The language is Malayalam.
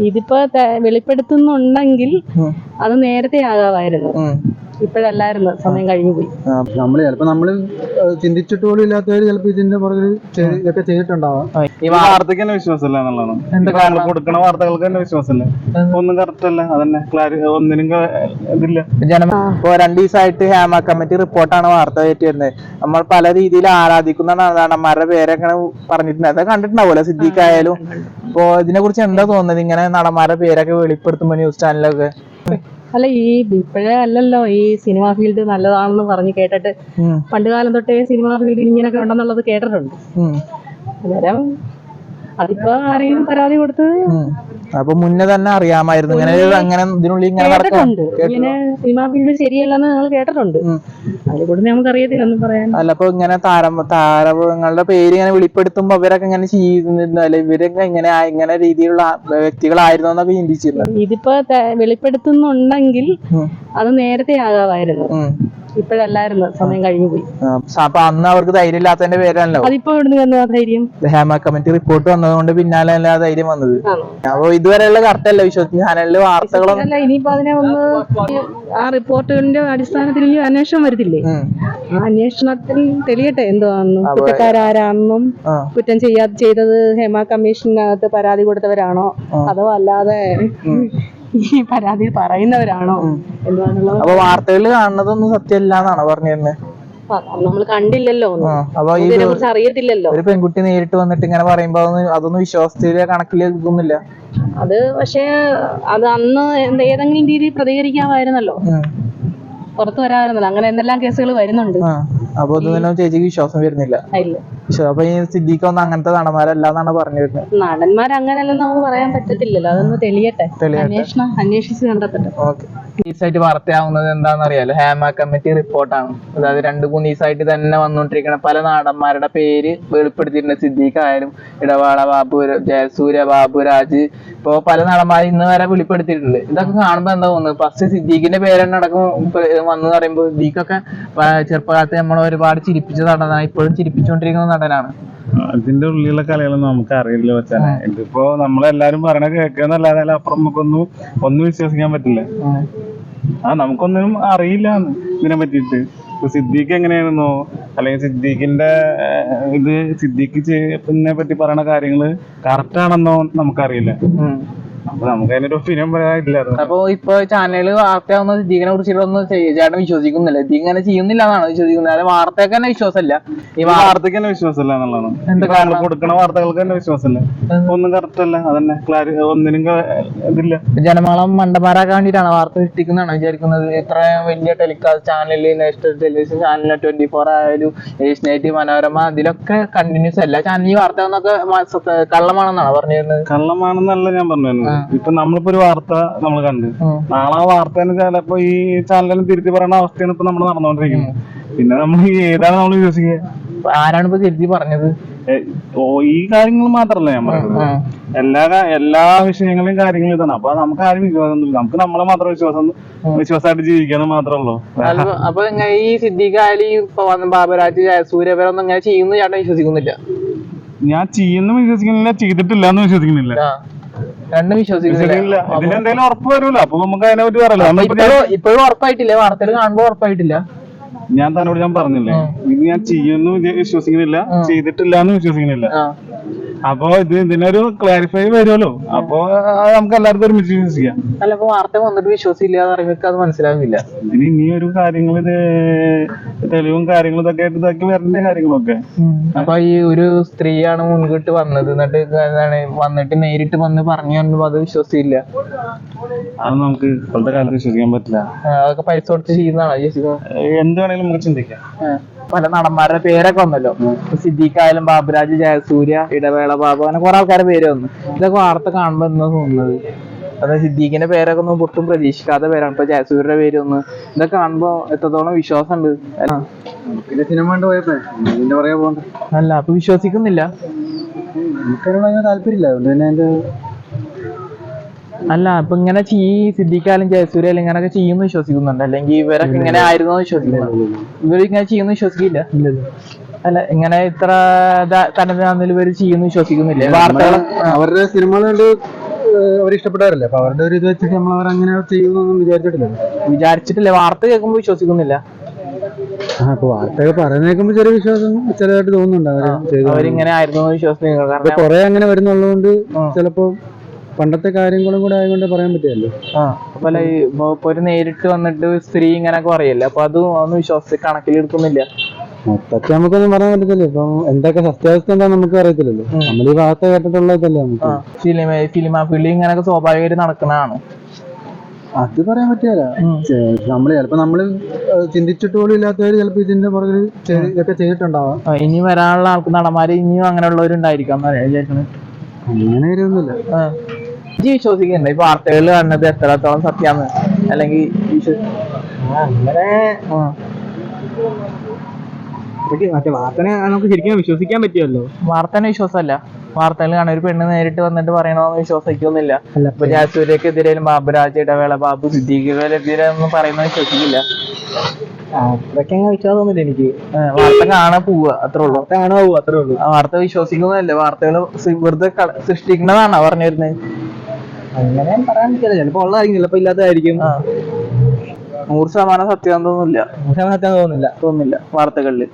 ഇതിപ്പോ വെളിപ്പെടുത്തുന്നുണ്ടെങ്കിൽ അത് നേരത്തെ ആകാമായിരുന്നു. ഇപ്പോഴല്ലായിരുന്നു, സമയം കഴിഞ്ഞു പോയി. നമ്മള് ചിന്തിച്ചിട്ട് പോലും ഇല്ലാത്തവര് ചിലപ്പോ ഇതിന്റെ പുറകിൽ ഇതൊക്കെ ചെയ്തിട്ടുണ്ടാവാം. ഈ വാർത്തക്ക് തന്നെ വിശ്വാസമില്ല എന്നുള്ളതാണ്. കൊടുക്കണ വാർത്തകൾക്ക് തന്നെ വിശ്വാസമില്ല. ഒന്നും കറക്റ്റ് അല്ല, അതന്നെ ഒന്നിനും ഇതില്ല. ഇപ്പൊ 2 ദിവസമായിട്ട് ഹേമ കമ്മിറ്റി റിപ്പോർട്ടാണ് വാർത്ത കയറ്റി വരുന്നത്. നമ്മൾ പല രീതിയിൽ ആരാധിക്കുന്ന നടന്മാരുടെ പേരൊക്കെ പറഞ്ഞിട്ടുണ്ട്. അതൊക്കെ കണ്ടിട്ടുണ്ടാവുമല്ലോ, സിദ്ദീഖ് ആയാലും. ഇപ്പൊ ഇതിനെ കുറിച്ച് എന്താ തോന്നുന്നത്, ഇങ്ങനെ നടന്മാരുടെ പേരൊക്കെ വെളിപ്പെടുത്തുമ്പോ ന്യൂസ് ചാനലൊക്കെ? അല്ല, ഈ ഇപ്പോഴേ അല്ലല്ലോ ഈ സിനിമാ ഫീൽഡ് നല്ലതാണെന്ന് പറഞ്ഞ് കേട്ടിട്ട്. പണ്ട് കാലം തൊട്ടേ സിനിമാ ഫീൽഡിൽ ഇങ്ങനെയൊക്കെ ഉണ്ടെന്നുള്ളത് കേട്ടിട്ടുണ്ട്. അന്നേരം അതിപ്പോ ആരെങ്കിലും പരാതി കൊടുത്ത് അപ്പൊ മുന്നേ തന്നെ അറിയാമായിരുന്നു ഇങ്ങനെ ഇതിനുള്ളിൽ കേട്ടിട്ടുണ്ട്. ഇങ്ങനെ സിനിമാ ഫീൽഡ് ശരിയല്ലെന്ന് ഞങ്ങൾ കേട്ടിട്ടുണ്ട്. അതിനെക്കൂടെ നമുക്ക് അറിയത്തില്ല ഒന്നും പറയാൻ. അല്ല, അപ്പൊ ഇങ്ങനെ താരങ്ങളുടെ പേര് ഇങ്ങനെ വെളിപ്പെടുത്തുമ്പോ അവരൊക്കെ ഇങ്ങനെ ചെയ്യുന്നില്ല, ഇവരൊക്കെ ഇങ്ങനെ രീതിയിലുള്ള വ്യക്തികളായിരുന്നു എന്നൊക്കെ ചിന്തിച്ചിരുന്നു. ഇതിപ്പോ വെളിപ്പെടുത്തുന്നുണ്ടെങ്കിൽ അത് നേരത്തെ ആകാമായിരുന്നു. ഇപ്പോഴല്ലായിരുന്നു, സമയം കഴിഞ്ഞു പോയി. അപ്പൊ അന്ന് അവർക്ക് ധൈര്യം ഇല്ലാത്തതിന്റെ പേരാണല്ലോ. അതിപ്പോ ഇവിടുന്ന് വന്നു ആ ധൈര്യം. ഹേമ കമ്മിറ്റി റിപ്പോർട്ട് വന്നതുകൊണ്ട് പിന്നാലെ അല്ല ധൈര്യം വന്നത്. അപ്പൊ ഇതുവരെയുള്ള കറക്റ്റ് അല്ല വിശ്വസിച്ച് ചാനലില് വാർത്തകളും. അല്ല, ഇനിയിപ്പോ അതിനെ ഒന്ന് ആ റിപ്പോർട്ടുകളുടെ അടിസ്ഥാനത്തിൽ ഈ അന്വേഷണം വരത്തില്ലേ, ആ അന്വേഷണത്തിൽ തെളിയട്ടെ എന്തുവാണെന്നും, കുറ്റക്കാരാരാണെന്നും, കുറ്റം ചെയ്തത് ഹേമ കമ്മീഷനകത്ത് പരാതി കൊടുത്തവരാണോ അതോ അല്ലാതെ ഈ പരാതി പറയുന്നവരാണോ എന്താണുള്ളത്. അപ്പൊ വാർത്തകളിൽ കാണുന്നതൊന്നും സത്യമല്ല എന്നാണോ പറഞ്ഞിരുന്നത്? നമ്മൾ കണ്ടില്ലല്ലോ, അപ്പൊ ഇതിനെ കുറിച്ച് അറിയത്തില്ലല്ലോ. ഒരു പെൺകുട്ടി നേരിട്ട് വന്നിട്ട് ഇങ്ങനെ പറയുമ്പോ അതൊന്നും വിശ്വാസത്തിലെ കണക്കിൽ എടുക്കുന്നില്ല. അത് പക്ഷേ അത് അന്ന് ഏതെങ്കിലും രീതിയിൽ പ്രതികരിക്കാമായിരുന്നല്ലോ, പുറത്തു വരാമായിരുന്നല്ലോ. അങ്ങനെ എന്തെല്ലാം കേസുകൾ വരുന്നുണ്ട്. അപ്പൊ ഒന്നും ചേച്ചിക്ക് വിശ്വാസം വരുന്നില്ല. അപ്പൊ ഈ സിദ്ദീഖ് ഒന്നും അങ്ങനത്തെ നടന്മാരല്ല എന്നാണ് പറഞ്ഞു വരുന്നത്. നടന്മാരങ്ങനെയല്ലെന്ന് നമുക്ക് പറയാൻ പറ്റത്തില്ലല്ലോ. അതൊന്ന് തെളിയട്ടെ, അന്വേഷിച്ച് കണ്ടെത്തട്ടെ. ദിവസമായിട്ട് വാർത്തയാവുന്നത് എന്താണെന്ന് അറിയാലോ, ഹേമ കമ്മിറ്റി റിപ്പോർട്ടാണ്. അതായത് 2-3 ദിവസമായിട്ട് തന്നെ വന്നുകൊണ്ടിരിക്കുന്ന പല നടന്മാരുടെ പേര് വെളിപ്പെടുത്തിയിട്ടുണ്ട്. സിദ്ദീഖ് ആയാലും, ഇടവാള ബാബു, ജയസൂര്യ, ബാബുരാജ്, ഇപ്പൊ പല നടന്മാരും ഇന്ന് വരെ വെളിപ്പെടുത്തിയിട്ടുണ്ട്. ഇതൊക്കെ കാണുമ്പോ എന്താ തോന്നുന്നത്? ഫസ്റ്റ് സിദ്ദീഖിന്റെ പേരെന്നെ അടക്കം വന്നു പറയുമ്പോ, സിദ്ദീഖൊക്കെ ചെറുപ്പകാലത്ത് നമ്മൾ ഒരുപാട് ചിരിപ്പിച്ച നടനാണ്, ഇപ്പോഴും ചിരിപ്പിച്ചുകൊണ്ടിരിക്കുന്ന നടനാണ്. അതിന്റെ ഉള്ളിലുള്ള കളികളൊന്നും നമുക്ക് അറിയില്ല വെച്ചാൽ. ഇതിപ്പോ നമ്മളെല്ലാരും പറയണ കേൾക്കുന്നല്ലാതെ അപ്പുറം നമുക്കൊന്നും വിശ്വസിക്കാൻ പറ്റില്ല. നമുക്കൊന്നും അറിയില്ല ഇതിനെ പറ്റിയിട്ട്. സിദ്ദീഖ് എങ്ങനെയാണെന്നോ, അല്ലെങ്കിൽ സിദ്ദീഖിന്റെ സിദ്ദീഖിനെ പറ്റി പറയണ കാര്യങ്ങള് കറക്റ്റ് ആണെന്നോ നമുക്കറിയില്ല. അപ്പൊ നമുക്ക് അതിനൊരു ഒപ്പീനിയൻ പറയാനില്ല. അപ്പൊ ഇപ്പൊ ചാനലുകൾ വാർത്തയാവുന്ന സിദ്ദീഖിനെ കുറിച്ചിട്ടൊന്നും ചേട്ടൻ വിശ്വസിക്കുന്നില്ല. സിദ്ദീഖ് അങ്ങനെ ചെയ്യുന്നില്ല എന്നാണ് വിശ്വസിക്കുന്നത്. അതായത് വാർത്തയ്ക്ക് തന്നെ വിശ്വാസമില്ല. ഈ വാർത്തക്ക് തന്നെ വിശ്വാസമില്ല എന്നുള്ളതാണ്. കൊടുക്കണ വാർത്തകൾക്ക് തന്നെ വിശ്വാസമില്ല. ഒന്നും കറക്റ്റ് അല്ല, അതന്നെ ഒന്നിനും ഇതില്ല. ജനമളം മണ്ടന്മാരാക്കാൻ വേണ്ടിയിട്ടാണ് വാർത്ത സൃഷ്ടിക്കുന്നതാണ് വിചാരിക്കുന്നത്. ഇത്ര വലിയ ടെലികാസ്റ്റ് ചാനലിൽ, നാഷണൽ ടെലിവിഷൻ ചാനലിൽ, 24 ആയാലും, ഏഷ്യാനെറ്റ്, മനോരമ, അതിലൊക്കെ കണ്ടിന്യൂസ് എല്ലാ ചാനലിൽ വാർത്ത കള്ളമാണെന്നാണ് പറഞ്ഞിരുന്നത്. കള്ളമാണെന്നല്ല ഞാൻ പറഞ്ഞു. ഇപ്പൊ നമ്മളിപ്പോ ഒരു വാർത്ത നമ്മൾ കണ്ട്, നാളെ ആ വാർത്ത ചിലപ്പോ ഈ ചാനലിന് തിരുത്തി പറയുന്ന അവസ്ഥയാണ് ഇപ്പൊ നമ്മൾ നടന്നുകൊണ്ടിരിക്കുന്നത്. പിന്നെ നമ്മൾ ഏതാണ് നമ്മൾ വിശ്വസിക്കുക? ആരാണ് ഇപ്പൊ തിരുത്തി പറഞ്ഞത്? ഈ കാര്യങ്ങൾ മാത്രല്ല ഞാൻ പറയുന്നത്, എല്ലാ വിഷയങ്ങളും കാര്യങ്ങളും ഇതാണ്. അപ്പൊ നമുക്ക് ആരും വിശ്വാസമൊന്നുമില്ല. നമുക്ക് നമ്മളെ മാത്രം വിശ്വാസമായിട്ട് ജീവിക്കാന്ന് മാത്രമേ ഉള്ളൂ. അപ്പൊ ഈ സിദ്ദീഖ് ആയാലും ബാബുരാജ്, ജയസൂര്യ ഇവരൊന്നും ഇങ്ങനെ ചെയ്യുന്നു ചേട്ടൻ വിശ്വസിക്കുന്നില്ല? ഞാൻ ചെയ്യുന്നു വിശ്വസിക്കുന്നില്ല, ചെയ്തിട്ടില്ല എന്ന് വിശ്വസിക്കുന്നില്ല. രണ്ടും വിശ്വസിക്കുന്നില്ല. ഇതിനെന്തെങ്കിലും ഉറപ്പ് വരുമല്ലോ, അപ്പൊ നമുക്ക് അതിനെ പറ്റി പറയാലോ. ഇപ്പോഴും ഉറപ്പായിട്ടില്ല, വാർത്തകൾ കാണുമ്പോ ഉറപ്പായിട്ടില്ല. ഞാൻ തന്നോട് ഞാൻ പറഞ്ഞില്ലേ, ഇത് ഞാൻ ചെയ്യുന്നു വിശ്വസിക്കുന്നില്ല, ചെയ്തിട്ടില്ല എന്ന് വിശ്വസിക്കുന്നില്ല. അപ്പൊ ഇതിനൊരു ക്ലാരിഫൈ വരുമല്ലോ, അപ്പൊ നമുക്ക് എല്ലാവർക്കും ഒരുമിച്ച് വിശ്വസിക്കാം. അല്ല, അപ്പൊ വാർത്ത വന്നിട്ട് വിശ്വസിക്കില്ല അത് മനസ്സിലാകുന്നില്ല. ഇതിന് ഇനി ഒരു കാര്യങ്ങൾ തെളിവും കാര്യങ്ങളും ഇതാക്കി വരേണ്ട കാര്യങ്ങളൊക്കെ. അപ്പൊ ഈ ഒരു സ്ത്രീയാണ് മുൻകൂട്ടി വന്നത്, വന്നിട്ട് നേരിട്ട് വന്ന് പറഞ്ഞു അത് വിശ്വസിക്കില്ല. അത് നമുക്ക് ഇപ്പോഴത്തെ കാലത്ത് വിശ്വസിക്കാൻ പറ്റില്ല. അതൊക്കെ പൈസ കൊടുത്ത് ചെയ്യുന്നതാണോ? എന്ത് വേണമെങ്കിലും നമുക്ക് ചിന്തിക്കാം. പല നടന്മാരുടെ പേരൊക്കെ വന്നല്ലോ, സിദ്ദീഖ് ആയാലും, ബാബുരാജ്, ജയസൂര്യ, ഇടവേള ബാബു, അങ്ങനെ കുറെ ആൾക്കാരുടെ പേര് വന്നു. ഇതൊക്കെ വാർത്ത കാണുമ്പോ എന്താ തോന്നുന്നത്? അതായത് സിദ്ദീഖിന്റെ പേരൊക്കെ ഒന്നും ഒട്ടും പ്രതീക്ഷിക്കാത്ത പേരാണ്. ഇപ്പൊ ജയസൂര്യയുടെ പേര് വന്ന്, ഇതൊക്കെ കാണുമ്പോ എത്രത്തോളം വിശ്വാസം ഉണ്ട്? അല്ല, അപ്പൊ വിശ്വസിക്കുന്നില്ല. താല്പര്യമില്ല, അതുകൊണ്ട് തന്നെ അല്ല, അപ്പൊ ഇങ്ങനെ സിദ്ദീഖായാലും ജയസൂര്യ ഇങ്ങനെയൊക്കെ ചെയ്യുന്നു വിശ്വസിക്കുന്നുണ്ട്, അല്ലെങ്കിൽ ഇവരൊക്കെ ഇങ്ങനെ ആയിരുന്നു വിശ്വസിക്കുന്നുണ്ട്? ഇവരിങ്ങനെ ചെയ്യുന്നു വിശ്വസിക്കില്ല. അല്ല, ഇങ്ങനെ ഇത്ര തനതിൽ ഇവര് ചെയ്യുന്നു വിശ്വസിക്കുന്നില്ല. വാർത്തകൾ അവരുടെ സിനിമകൾ അവർ ഇഷ്ടപ്പെട്ടവരല്ലേ, അപ്പൊ അവരുടെ ഒരു ഇത് വെച്ചിട്ട് നമ്മൾ അവരങ്ങനെ ചെയ്യുന്നൊന്നും വിചാരിച്ചിട്ടില്ല. വാർത്ത കേൾക്കുമ്പോൾ വിശ്വസിക്കുന്നില്ല. അപ്പൊ വാർത്തയൊക്കെ പറയുന്ന കേൾക്കുമ്പോ ചെറിയ വിശ്വാസം ചിലതായിട്ട് തോന്നുന്നുണ്ട് അവരിങ്ങനെ ആയിരുന്നു വിശ്വസിക്കുന്നത്. അപ്പൊ കൊറേ അങ്ങനെ വരുന്നുള്ളതുകൊണ്ട് ചിലപ്പോ പണ്ടത്തെ കാര്യങ്ങളും കൂടെ ആയതുകൊണ്ട് പറയാൻ പറ്റിയല്ലോ. അതുപോലെ ഇപ്പൊ ഒരു നേരിട്ട് വന്നിട്ട് സ്ത്രീ ഇങ്ങനെയൊക്കെ പറയല്ലേ, അപ്പൊ അതൊന്നും വിശ്വാസത്തിൽ കണക്കിലെടുക്കുന്നില്ല. മൊത്തത്തിൽ നമുക്കൊന്നും പറയാൻ പറ്റത്തില്ല. ഇപ്പൊ എന്തൊക്കെ സത്യാവസ്ഥ എന്താ നമുക്ക് അറിയത്തില്ലല്ലോ. നമ്മൾ ഈ വാർത്ത കേട്ടിട്ടുള്ളതല്ലേ നമുക്ക്. ഫിലിമാ ഫീൽഡ് ഇങ്ങനെയൊക്കെ സ്വാഭാവികമായിട്ട് നടക്കുന്നതാണ്. അത് പറയാൻ പറ്റിയല്ല. നമ്മള് ചിലപ്പോ നമ്മള് ചിന്തിച്ചിട്ട് പോലും ഇല്ലാത്തവര് ചിലപ്പോ ഇതിന്റെ പുറകിൽ ഇതൊക്കെ ചെയ്തിട്ടുണ്ടാവാം. ഇനി വരാനുള്ള നടന്മാര് ഇനിയും അങ്ങനെയുള്ളവരുണ്ടായിരിക്കാം വിചാരിക്കുന്നത്. അങ്ങനെ വരുന്നില്ല. വിശ്വസിക്കണ്ട ഈ വാർത്തകളിൽ കാണുന്നത് എത്രത്തോളം സത്യാന്ന്, അല്ലെങ്കിൽ അങ്ങനെ മറ്റേ വാർത്തനെ നമുക്ക് ശരിക്കും വിശ്വസിക്കാൻ പറ്റുമല്ലോ. വാർത്തനെ വിശ്വാസമല്ല. വാർത്തകൾ കാണാൻ ഒരു പെണ്ണ് നേരിട്ട് വന്നിട്ട് പറയണമെന്ന് വിശ്വസിക്കൊന്നുമില്ല. ഇപ്പൊ ജയസൂര്യക്കെതിരെയും ബാബുരാജ്, ഇടവേള ബാബു, സിദ്ദീഖിനെതിരെ ഒന്നും പറയുന്നത് വിശ്വസിക്കില്ല. അതൊക്കെ അങ്ങനെ വിശ്വാസമൊന്നുമില്ല എനിക്ക്. വാർത്ത കാണാൻ പോവുക അത്രേ ഉള്ളൂ. അത്രേ ഉള്ളൂ. ആ വാർത്ത വിശ്വസിക്കുന്നതല്ലേ, വാർത്തകൾ വെറുതെ സൃഷ്ടിക്കുന്നതാണോ പറഞ്ഞു വരുന്നത്? അങ്ങനെ പറയാൻ പറ്റില്ല. ചിലപ്പോ ഉള്ളതായിരിക്കും, ചിലപ്പോ ഇല്ലാത്തതായിരിക്കും. 100% സത്യം തോന്നുന്നില്ല. സത്യം തോന്നുന്നില്ല വാർത്തകളില്.